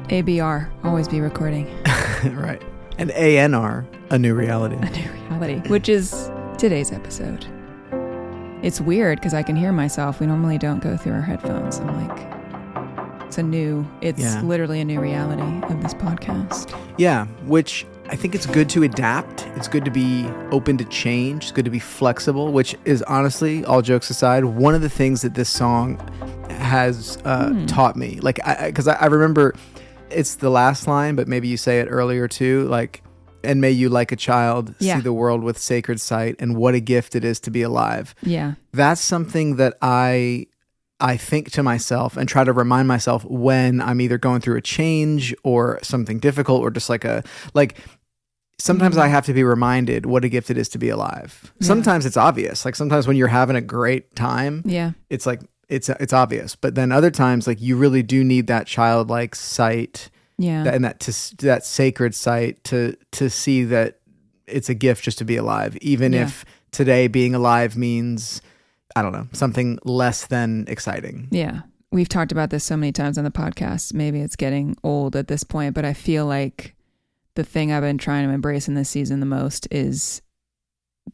ABR, always be recording. Right. And ANR, a new reality. A new reality, which is today's episode. It's weird because I can hear myself. We normally don't go through our headphones. I'm like, it's literally a new reality of this podcast. Yeah, which I think it's good to adapt. It's good to be open to change. It's good to be flexible, which is honestly, all jokes aside, one of the things that this song has taught me. Like, because I remember it's the last line, but maybe you say it earlier too, like, and may you like a child see the world with sacred sight, and what a gift it is to be alive. Yeah. That's something that I think to myself and try to remind myself when I'm either going through a change or something difficult, or just sometimes I have to be reminded what a gift it is to be alive. Yeah. Sometimes it's obvious. Like sometimes when you're having a great time, it's like, it's obvious. But then other times, like you really do need that childlike sight, that sacred sight to see that it's a gift just to be alive, even if today being alive means, I don't know, something less than exciting. Yeah, we've talked about this so many times on the podcast. Maybe it's getting old at this point, but I feel like the thing I've been trying to embrace in this season the most is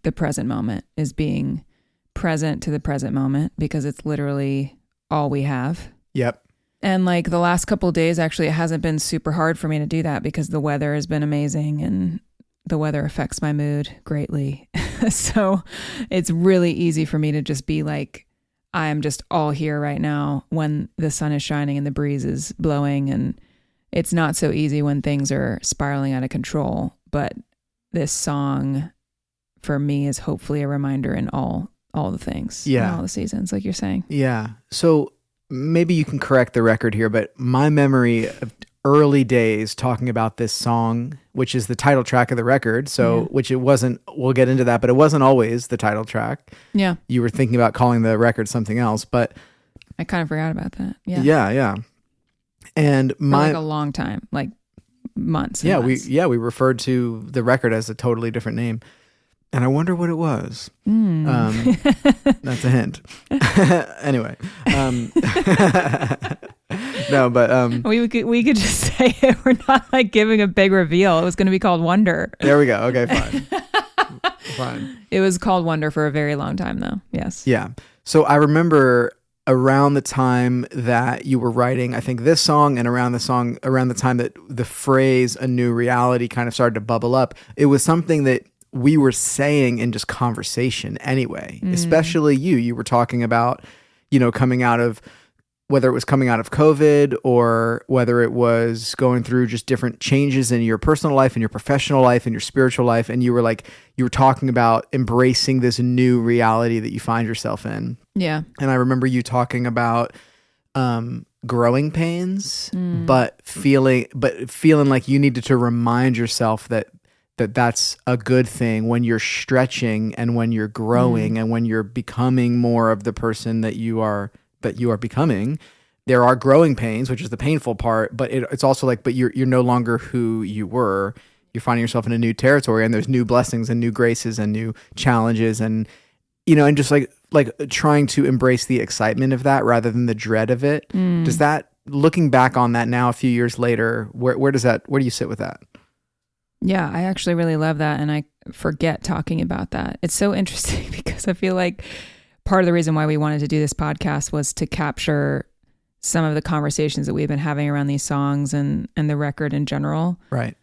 the present moment, is being present to the present moment, because it's literally all we have. Yep. And like the last couple of days, actually, it hasn't been super hard for me to do that because the weather has been amazing and the weather affects my mood greatly. So it's really easy for me to just be like, I am just all here right now when the sun is shining and the breeze is blowing. And it's not so easy when things are spiraling out of control. But this song for me is hopefully a reminder in all the things, in all the seasons, like you're saying. Yeah. So maybe you can correct the record here, but my memory of early days talking about this song, which is the title track of the record, which it wasn't, we'll get into that, but it wasn't always the title track. Yeah. You were thinking about calling the record something else, but I kind of forgot about that. Yeah. Yeah. And for like a long time, like months. We referred to the record as a totally different name. And I wonder what it was. That's a hint. Anyway. No, but... we could just say it. We're not like giving a big reveal. It was going to be called Wonder. There we go. Okay, fine. It was called Wonder for a very long time, though. Yes. Yeah. So I remember around the time that you were writing, I think this song, and around the time that the phrase "a new reality" kind of started to bubble up, it was something that we were saying in just conversation anyway, especially you were talking about, coming out of, whether it was coming out of COVID or whether it was going through just different changes in your personal life and your professional life and your spiritual life. And you were talking about embracing this new reality that you find yourself in. Yeah. And I remember you talking about, growing pains, but feeling like you needed to remind yourself that that's a good thing when you're stretching and when you're growing and when you're becoming more of the person that you are becoming. There are growing pains, which is the painful part, but it's also like, but you're no longer who you were. You're finding yourself in a new territory, and there's new blessings and new graces and new challenges, and and just like trying to embrace the excitement of that rather than the dread of it. Does that, looking back on that now a few years later, where do you sit with that? Yeah, I actually really love that, and I forget talking about that. It's so interesting because I feel like part of the reason why we wanted to do this podcast was to capture some of the conversations that we've been having around these songs and the record in general. Right.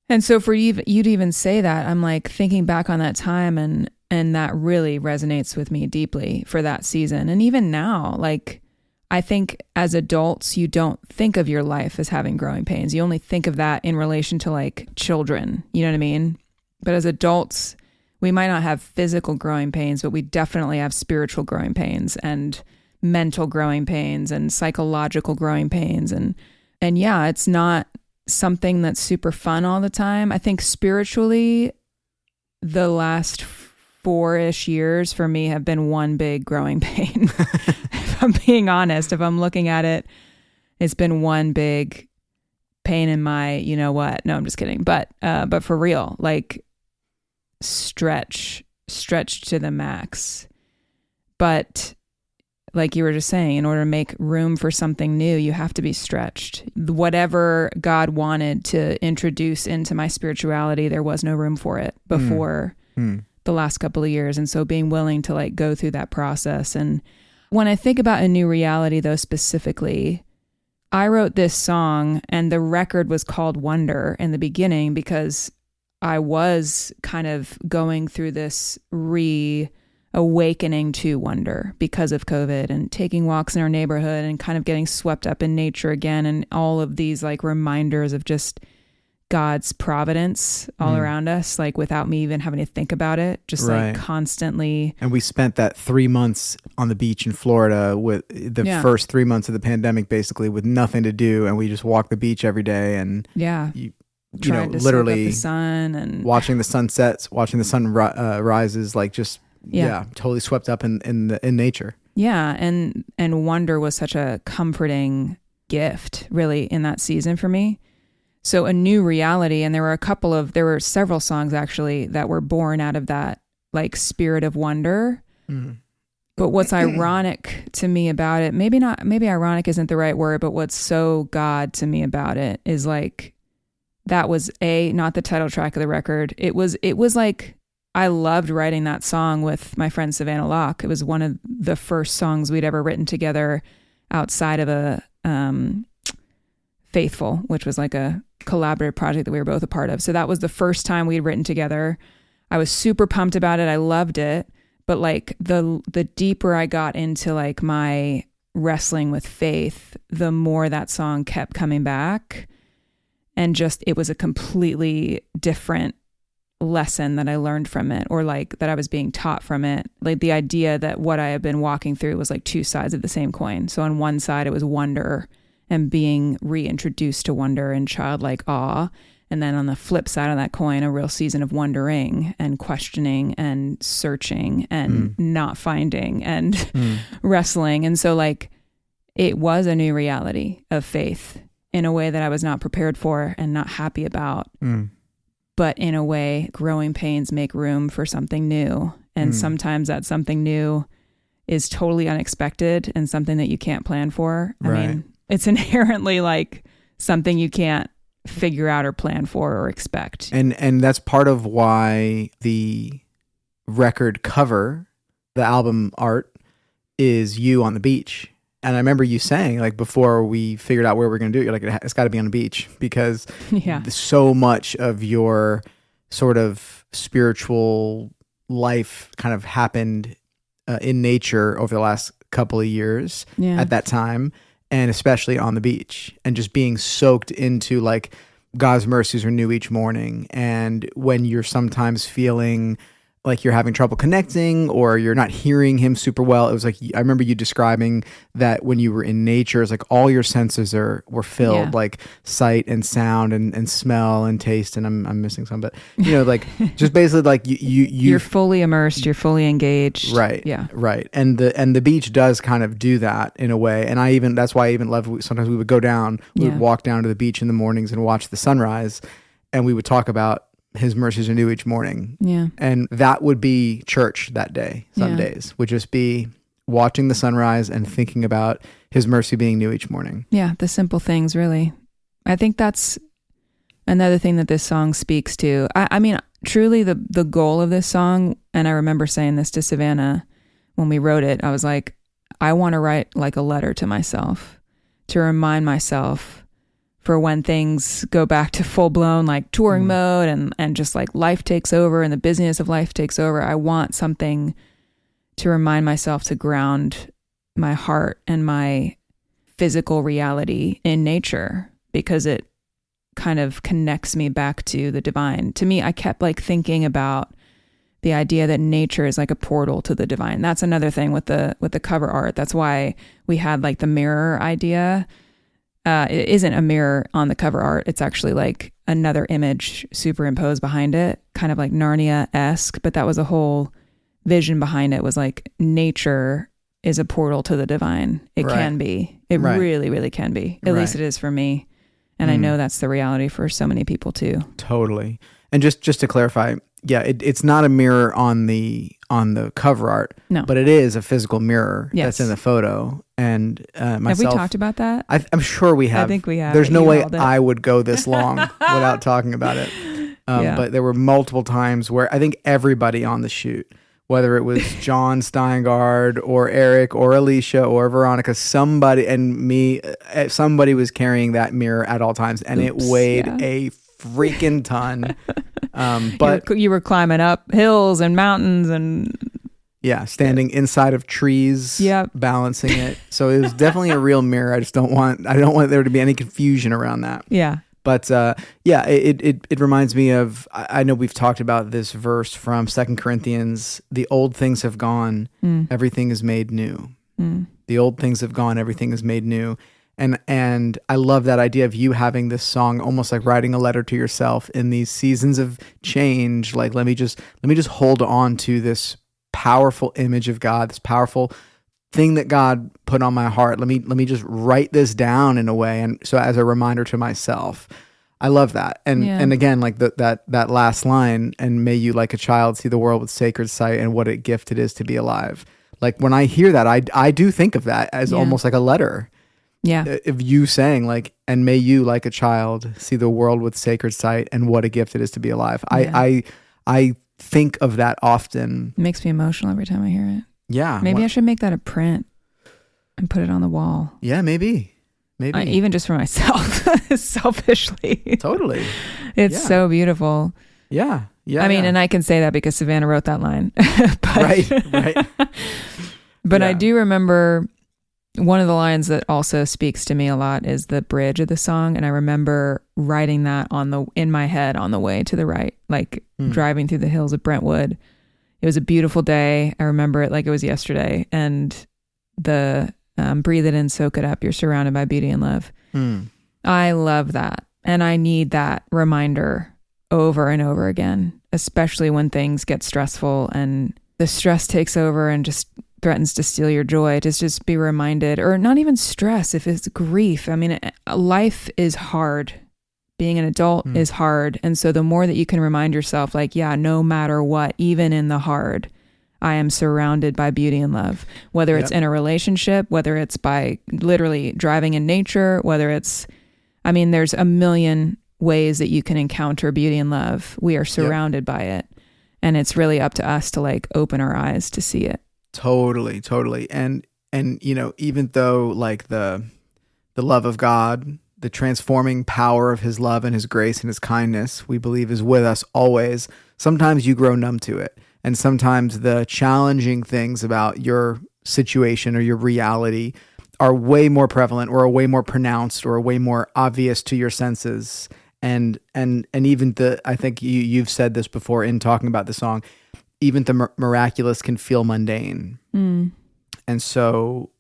And so for you to even say that, I'm like thinking back on that time, and that really resonates with me deeply for that season. And even now, like, I think as adults, you don't think of your life as having growing pains. You only think of that in relation to like children, you know what I mean? But as adults, we might not have physical growing pains, but we definitely have spiritual growing pains and mental growing pains and psychological growing pains. And yeah, it's not something that's super fun all the time. I think spiritually, the last 4-ish years for me have been one big growing pain. If I'm being honest, if I'm looking at it, it's been one big pain in my, you know what? No, I'm just kidding. But for real, like stretch to the max. But like you were just saying, in order to make room for something new, you have to be stretched. Whatever God wanted to introduce into my spirituality, there was no room for it before the last couple of years. And so being willing to like go through that process. And when I think about a new reality, though, specifically, I wrote this song and the record was called Wonder in the beginning because I was kind of going through this awakening to wonder because of COVID and taking walks in our neighborhood and kind of getting swept up in nature again. And all of these like reminders of just God's providence all around us, like without me even having to think about it, just like constantly. And we spent that 3 months on the beach in Florida with the first 3 months of the pandemic, basically with nothing to do. And we just walked the beach every day and you know, literally the sun and watching the sunsets, watching the sun rises, like just, totally swept up in nature. Yeah. And wonder was such a comforting gift really in that season for me. So a new reality. And there were several songs actually that were born out of that like spirit of wonder. But what's ironic to me about it, maybe ironic isn't the right word, but what's so God to me about it is like, that was not the title track of the record. It was like, I loved writing that song with my friend Savannah Locke. It was one of the first songs we'd ever written together outside of a Faithful, which was like a collaborative project that we were both a part of. So that was the first time we'd written together. I was super pumped about it. I loved it. But like the deeper I got into like my wrestling with faith, the more that song kept coming back. And just, it was a completely different lesson that I learned from it, or like that I was being taught from it. Like the idea that what I had been walking through was like two sides of the same coin. So on one side, it was wonder and being reintroduced to wonder and childlike awe. And then on the flip side of that coin, a real season of wondering and questioning and searching and not finding and wrestling. And so like, it was a new reality of faith in a way that I was not prepared for and not happy about. But in a way, growing pains make room for something new. And sometimes that something new is totally unexpected and something that you can't plan for. I mean, it's inherently like something you can't figure out or plan for or expect. And that's part of why the record cover, the album art, is you on the beach. And I remember you saying, like, before we figured out where we're going to do it, you're like, it's got to be on the beach because so much of your sort of spiritual life kind of happened in nature over the last couple of years at that time, and especially on the beach, and just being soaked into like God's mercies are new each morning. And when you're sometimes feeling like you're having trouble connecting or you're not hearing him super well, it was like, I remember you describing that when you were in nature, it's like all your senses were filled, like sight and sound and smell and taste. And I'm missing some, but you know, like just basically like you're fully immersed, you're fully engaged. Right. Yeah. Right. And the beach does kind of do that in a way. And that's why I even loved, sometimes we would go down, we would walk down to the beach in the mornings and watch the sunrise, and we would talk about his mercies are new each morning. Yeah. And that would be church that day. Some days would just be watching the sunrise and thinking about his mercy being new each morning. Yeah. The simple things, really. I think that's another thing that this song speaks to. I mean, truly the goal of this song, and I remember saying this to Savannah when we wrote it, I was like, I want to write like a letter to myself to remind myself for when things go back to full blown like touring mode and just like life takes over and the busyness of life takes over. I want something to remind myself to ground my heart and my physical reality in nature, because it kind of connects me back to the divine. To me, I kept like thinking about the idea that nature is like a portal to the divine. That's another thing with the cover art. That's why we had like the mirror idea. It isn't a mirror on the cover art. It's actually like another image superimposed behind it, kind of like Narnia-esque, but that was a whole vision behind it, was like nature is a portal to the divine. It can be. It really, really can be. At least it is for me. And I know that's the reality for so many people too. Totally. And just to clarify, it's not a mirror on the on the cover art. No. But it is a physical mirror Yes. that's in the photo. And myself... Have we talked about that? I'm sure we have. I think we have. There's no way emailed it. I would go this long without talking about it. But there were multiple times where I think everybody on the shoot, whether it was John Steingard or Eric or Alicia or Veronica, somebody was carrying that mirror at all times, and it weighed a freaking ton. But you were climbing up hills and mountains and standing inside of trees, balancing it. So it was definitely a real mirror. I don't want there to be any confusion around that. Yeah. But it reminds me of, I know we've talked about this verse from 2 Corinthians, the old things have gone, everything is made new. The old things have gone, everything is made new. And I love that idea of you having this song almost like writing a letter to yourself in these seasons of change. Like, let me just hold on to this powerful image of God, this powerful thing that God put on my heart. Let me just write this down in a way, and so as a reminder to myself. I love that. And again, like that last line, and may you like a child see the world with sacred sight, and what a gift it is to be alive. Like when I hear that, I do think of that as almost like a letter. Yeah. Of you saying like, and may you like a child see the world with sacred sight, and what a gift it is to be alive. Yeah. I think of that often. It makes me emotional every time I hear it. Yeah. Maybe I should make that a print and put it on the wall. Yeah, maybe. Even just for myself, selfishly. Totally. It's so beautiful. Yeah. Yeah. I mean, and I can say that because Savannah wrote that line. Right. But I do remember one of the lines that also speaks to me a lot is the bridge of the song. And I remember writing that in my head on the way to the right, like driving through the hills of Brentwood. It was a beautiful day. I remember it like it was yesterday. And the breathe it in, soak it up. You're surrounded by beauty and love. I love that. And I need that reminder over and over again, especially when things get stressful and the stress takes over and just threatens to steal your joy, to just be reminded, or not even stress, if it's grief. I mean, life is hard. Being an adult is hard. And so the more that you can remind yourself, like, no matter what, even in the hard, I am surrounded by beauty and love, whether it's in a relationship, whether it's by literally driving in nature, whether it's, there's a million ways that you can encounter beauty and love. We are surrounded by it. And it's really up to us to like open our eyes to see it. Totally. And even though like the love of God, the transforming power of his love and his grace and his kindness, we believe is with us always, sometimes you grow numb to it. And sometimes the challenging things about your situation or your reality are way more prevalent or are way more pronounced or are way more obvious to your senses. And even I think you've said this before in talking about the song, even the miraculous can feel mundane. And so,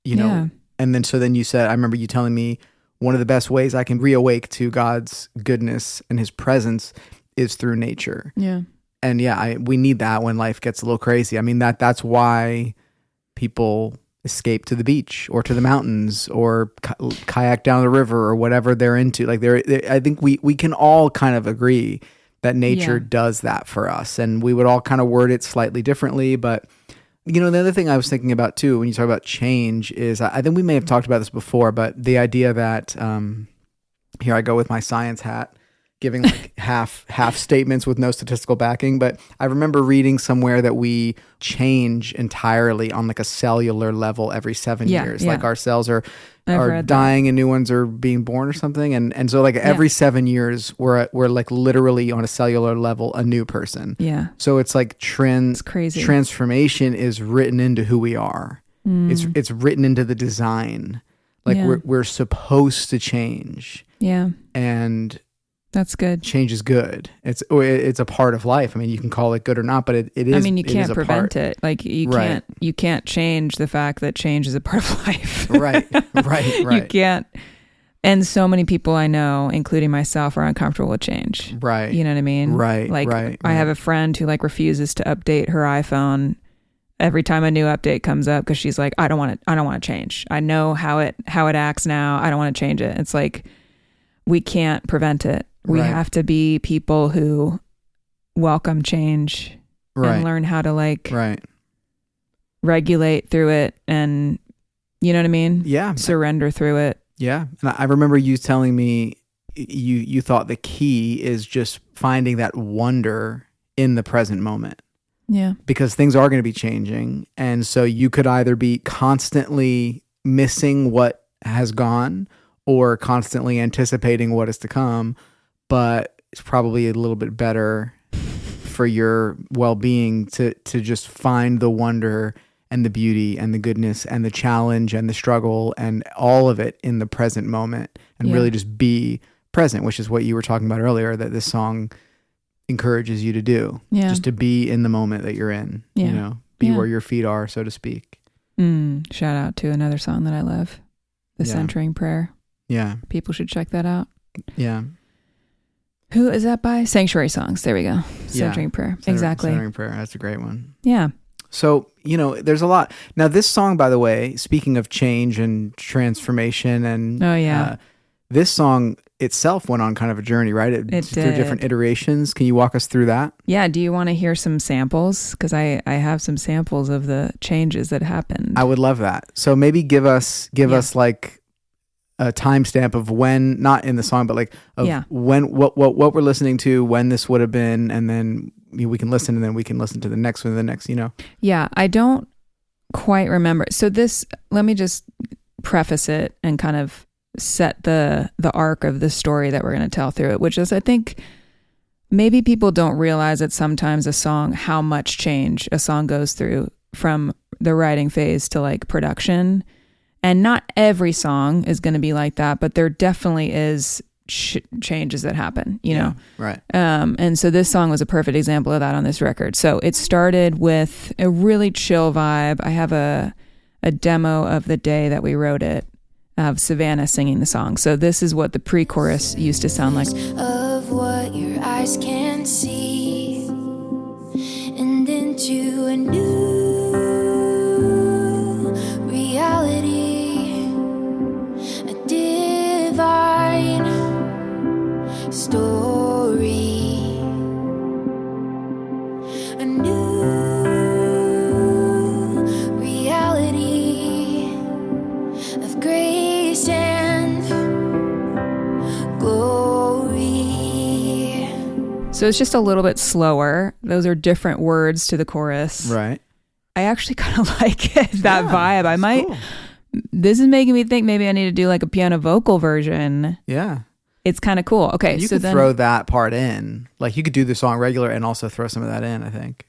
and then you said, I remember you telling me one of the best ways I can reawake to God's goodness and his presence is through nature. Yeah. And we need that when life gets a little crazy. I mean, that's why people escape to the beach or to the mountains or kayak down the river or whatever they're into. Like I think we can all kind of agree that nature does that for us, and we would all kind of word it slightly differently. But the other thing I was thinking about too, when you talk about change, is I think we may have talked about this before, but the idea that here I go with my science hat, giving like half statements with no statistical backing. But I remember reading somewhere that we change entirely on like a cellular level every 7 years. Like our cells are dying and new ones are being born or something. And so like every 7 years we're like literally on a cellular level a new person. Yeah. So it's like it's crazy. Transformation is written into who we are. It's written into the design. Like we're supposed to change. Yeah. And that's good. Change is good. It's a part of life. I mean, you can call it good or not, but it is. I mean, you can't prevent it. Like you can't change the fact that change is a part of life. Right. You can't. And so many people I know, including myself, are uncomfortable with change. Right. You know what I mean? Right. Like I have a friend who like refuses to update her iPhone every time a new update comes up because she's like, I don't want to change. I know how it acts now. I don't want to change it. It's like we can't prevent it. We have to be people who welcome change and learn how to like regulate through it, and you know what I mean? Yeah. Surrender through it. Yeah. And I remember you telling me you thought the key is just finding that wonder in the present moment. Yeah. Because things are going to be changing. And so you could either be constantly missing what has gone or constantly anticipating what is to come, but it's probably a little bit better for your well-being to just find the wonder and the beauty and the goodness and the challenge and the struggle and all of it in the present moment, and really just be present, which is what you were talking about earlier, that this song encourages you to do. Just to be in the moment that you're in, you know, be where your feet are, so to speak. Shout out to another song that I love, The Centering Prayer. Yeah. People should check that out. Yeah. Who is that by? Sanctuary Songs. There we go. Centering Prayer. Exactly. Centering Prayer. That's a great one. Yeah. So, you know, there's a lot. Now, this song, by the way, speaking of change and transformation and this song itself went on kind of a journey, right? It did. Through different iterations. Can you walk us through that? Yeah. Do you want to hear some samples? Because I have some samples of the changes that happened. I would love that. So maybe give us like a timestamp of when, not in the song, but like when what we're listening to, when this would have been, and then we can listen, and then we can listen to the next one, the next, you know. Yeah, I don't quite remember. So this, let me just preface it and kind of set the arc of the story that we're going to tell through it, which is, I think maybe people don't realize that sometimes a song, how much change a song goes through from the writing phase to like production. And not every song is going to be like that, but there definitely is changes that happen, you know? Right. And so this song was a perfect example of that on this record. So it started with a really chill vibe. I have a demo of the day that we wrote it, of Savannah singing the song. So this is what the pre-chorus used to sound like. Of what your eyes can see, and into a new reality, a divine story, a new reality of grace and glory. So it's just a little bit slower. Those are different words to the chorus. Right. I actually kind of like it, that vibe. I might, cool. This is making me think maybe I need to do like a piano vocal version. Yeah. It's kind of cool. Okay. You could throw that part in. Like you could do the song regular and also throw some of that in, I think.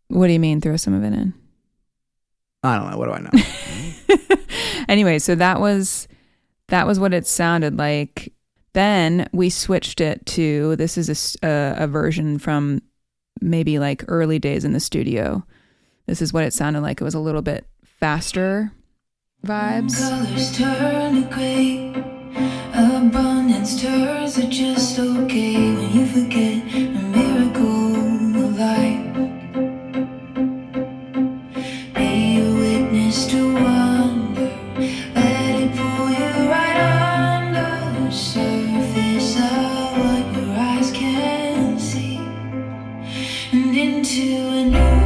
What do you mean throw some of it in? I don't know. What do I know? Anyway, so that was what it sounded like. Then we switched it to, this is a version from maybe like early days in the studio. This is what it sounded like. It was a little bit faster vibes. Colors turn to gray, abundance turns to just okay when you forget a miracle of life. Be a witness to wonder, let it pull you right under the surface of what your eyes can see, and into a new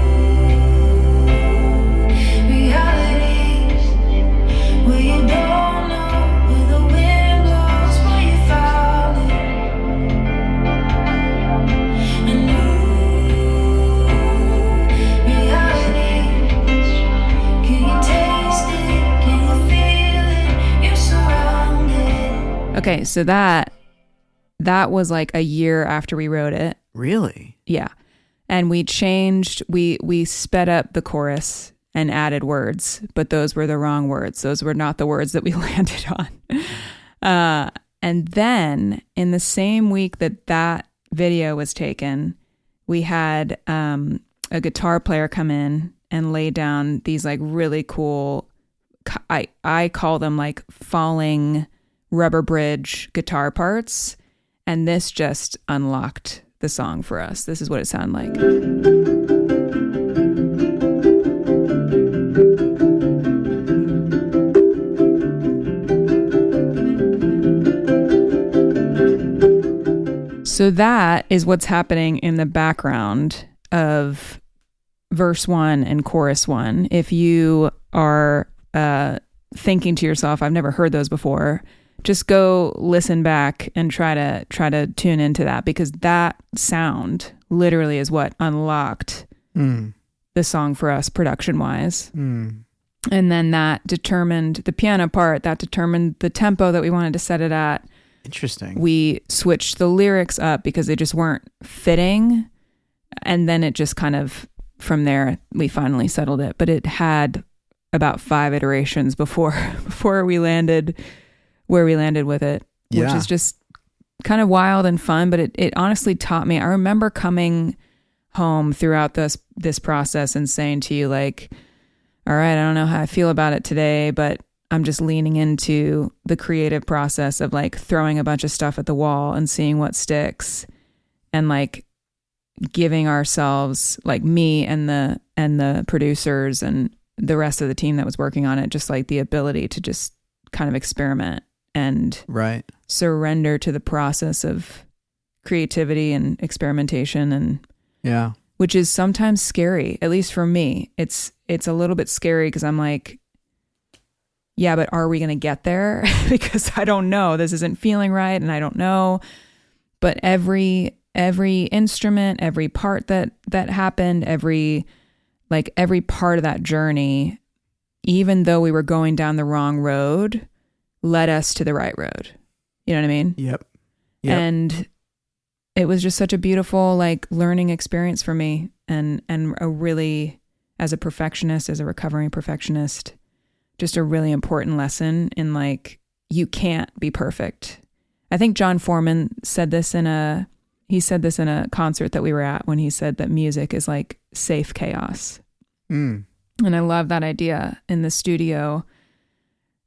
Okay, so that was like a year after we wrote it. Really? Yeah. And we changed, we sped up the chorus and added words, but those were the wrong words. Those were not the words that we landed on. And then in the same week that video was taken, we had a guitar player come in and lay down these like really cool, I call them like falling rubber bridge guitar parts, and this just unlocked the song for us. This is what it sounded like. So that is what's happening in the background of verse 1 and chorus 1, if you are thinking to yourself, I've never heard those before, just go listen back and try to tune into that, because that sound literally is what unlocked the song for us production wise. And then that determined the piano part, that determined the tempo that we wanted to set it at. Interesting. We switched the lyrics up because they just weren't fitting. And then it just kind of, from there, we finally settled it. But it had about 5 iterations before we landed where we landed with it, which is just kind of wild and fun. But it honestly taught me. I remember coming home throughout this process and saying to you, like, all right, I don't know how I feel about it today, but I'm just leaning into the creative process of like throwing a bunch of stuff at the wall and seeing what sticks, and like giving ourselves, like me and the producers and the rest of the team that was working on it, just like the ability to just kind of experiment and surrender to the process of creativity and experimentation, and which is sometimes scary. At least for me, it's a little bit scary because I'm like, yeah, but are we going to get there? Because I don't know. This isn't feeling right, and I don't know. But every instrument, every part that happened, every part of that journey, even though we were going down the wrong road, led us to the right road. You know what I mean? Yep. And it was just such a beautiful like learning experience for me, and a really, as a perfectionist, as a recovering perfectionist, just a really important lesson in like, you can't be perfect. I think John Foreman said this in a concert that we were at, when he said that music is like safe chaos. And I love that idea. In the studio,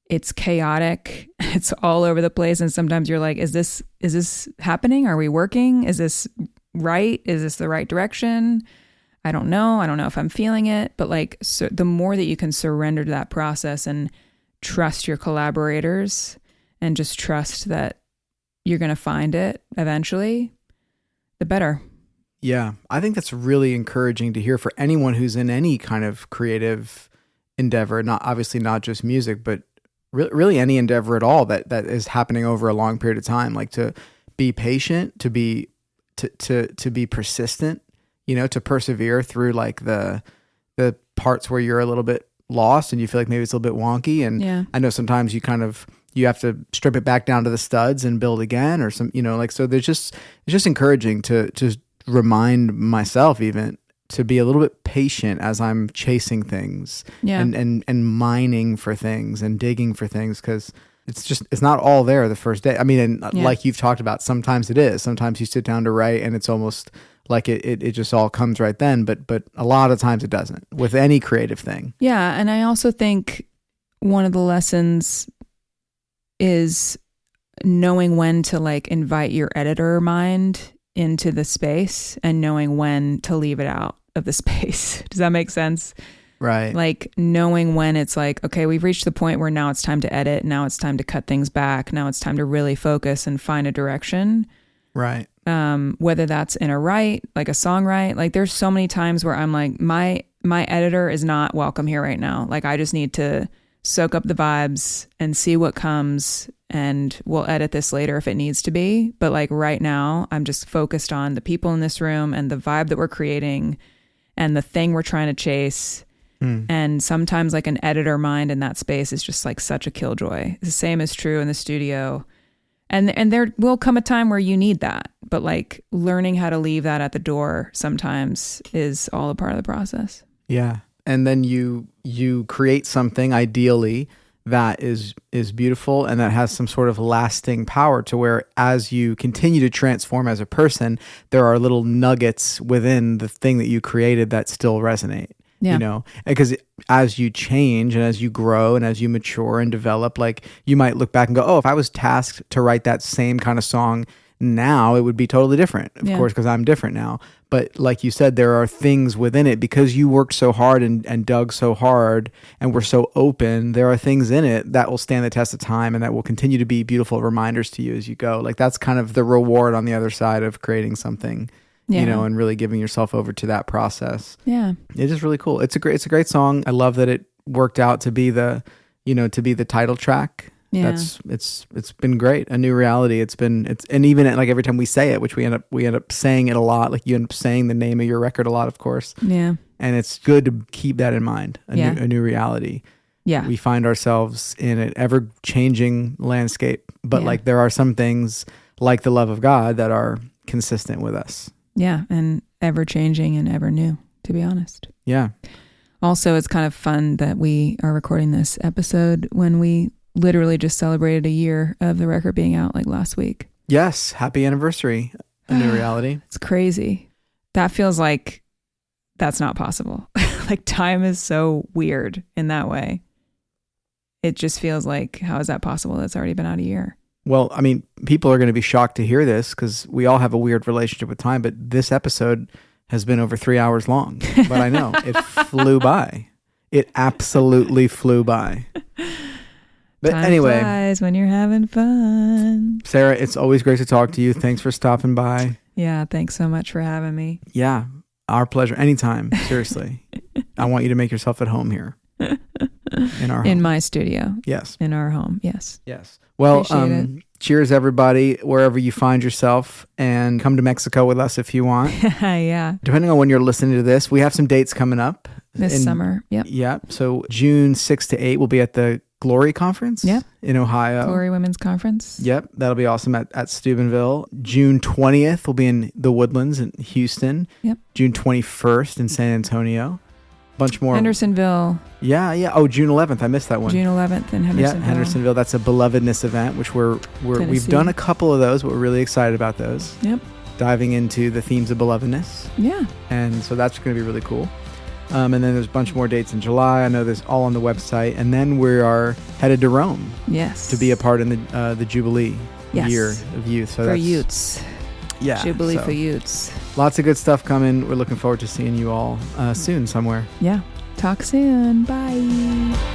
it's chaotic. It's all over the place. And sometimes you're like, is this happening? Are we working? Is this right? Is this the right direction? I don't know. I don't know if I'm feeling it. But like, so the more that you can surrender to that process and trust your collaborators and just trust that you're going to find it eventually, the better. Yeah. I think that's really encouraging to hear for anyone who's in any kind of creative endeavor, obviously not just music, but really any endeavor at all that is happening over a long period of time, like to be patient, to be persistent, to persevere through like the parts where you're a little bit lost and you feel like maybe it's a little bit wonky. And I know sometimes you have to strip it back down to the studs and build again, or some, so it's just encouraging to remind myself even to be a little bit patient as I'm chasing things and mining for things and digging for things, because it's not all there the first day. I mean, like you've talked about, sometimes it is. Sometimes you sit down to write and it's almost like it just all comes right then, but a lot of times it doesn't with any creative thing. Yeah. And I also think one of the lessons is knowing when to like invite your editor mind into the space and knowing when to leave it out of the space. Does that make sense? Right. Like knowing when it's like, okay, we've reached the point where now it's time to edit. Now it's time to cut things back. Now it's time to really focus and find a direction. Right. Whether that's in a write, like a song write, like there's so many times where I'm like, my editor is not welcome here right now. Like I just need to soak up the vibes and see what comes, and we'll edit this later if it needs to be. But like right now, I'm just focused on the people in this room and the vibe that we're creating and the thing we're trying to chase. And sometimes like an editor mind in that space is just like such a killjoy. The same is true in the studio. And there will come a time where you need that. But like learning how to leave that at the door sometimes is all a part of the process. Yeah. And then you create something ideally that is beautiful and that has some sort of lasting power, to where as you continue to transform as a person, there are little nuggets within the thing that you created that still resonate. Yeah. Because as you change and as you grow and as you mature and develop, like you might look back and go, oh, if I was tasked to write that same kind of song now, it would be totally different, of course, because I'm different now. But like you said, there are things within it, because you worked so hard and dug so hard and were so open, there are things in it that will stand the test of time and that will continue to be beautiful reminders to you as you go. Like that's kind of the reward on the other side of creating something Yeah. and really giving yourself over to that process. Yeah. It is really cool. It's a great song. I love that it worked out to be the title track. Yeah. It's been great. A New Reality. And even like every time we say it, which we end up saying it a lot, like you end up saying the name of your record a lot, of course. Yeah. And it's good to keep that in mind. A new reality. Yeah. We find ourselves in an ever changing landscape, but like there are some things like the love of God that are consistent with us. Yeah. And ever changing and ever new, to be honest. Yeah. Also, it's kind of fun that we are recording this episode when we literally just celebrated a year of the record being out like last week. Yes. Happy anniversary. A New Reality. It's crazy. That feels like that's not possible. Like time is so weird in that way. It just feels like, how is that possible? That's already been out a year. Well, I mean, people are going to be shocked to hear this because we all have a weird relationship with time, but this episode has been over 3 hours long. But I know it flew by. It absolutely flew by. But Time anyway, flies when you're having fun. Sarah, it's always great to talk to you. Thanks for stopping by. Yeah, thanks so much for having me. Yeah, our pleasure. Anytime. Seriously. I want you to make yourself at home here. In our home. In my studio. Yes. In our home. Yes. Yes. Well, Appreciate cheers everybody, wherever you find yourself, and come to Mexico with us if you want. Yeah. Depending on when you're listening to this, we have some dates coming up. This summer. Yep. Yeah. So June 6 to 8, we'll be at the Glory Conference in Ohio. Glory Women's Conference. Yep. That'll be awesome at Steubenville. June 20th, we'll be in the Woodlands in Houston. Yep. June 21st in San Antonio. Bunch more. Hendersonville. Yeah. Oh, June 11th. I missed that one. June 11th in Hendersonville. Yeah, Hendersonville. That's a Belovedness event, which we've done a couple of those, but we're really excited about those. Yep. Diving into the themes of belovedness. Yeah. And so that's going to be really cool. And then there's a bunch more dates in July. I know there's all on the website. And then we are headed to Rome. Yes. To be a part in the Jubilee year of youth. So for youths. Yeah. Jubilee for youths. Lots of good stuff coming. We're looking forward to seeing you all soon somewhere. Yeah. Talk soon. Bye.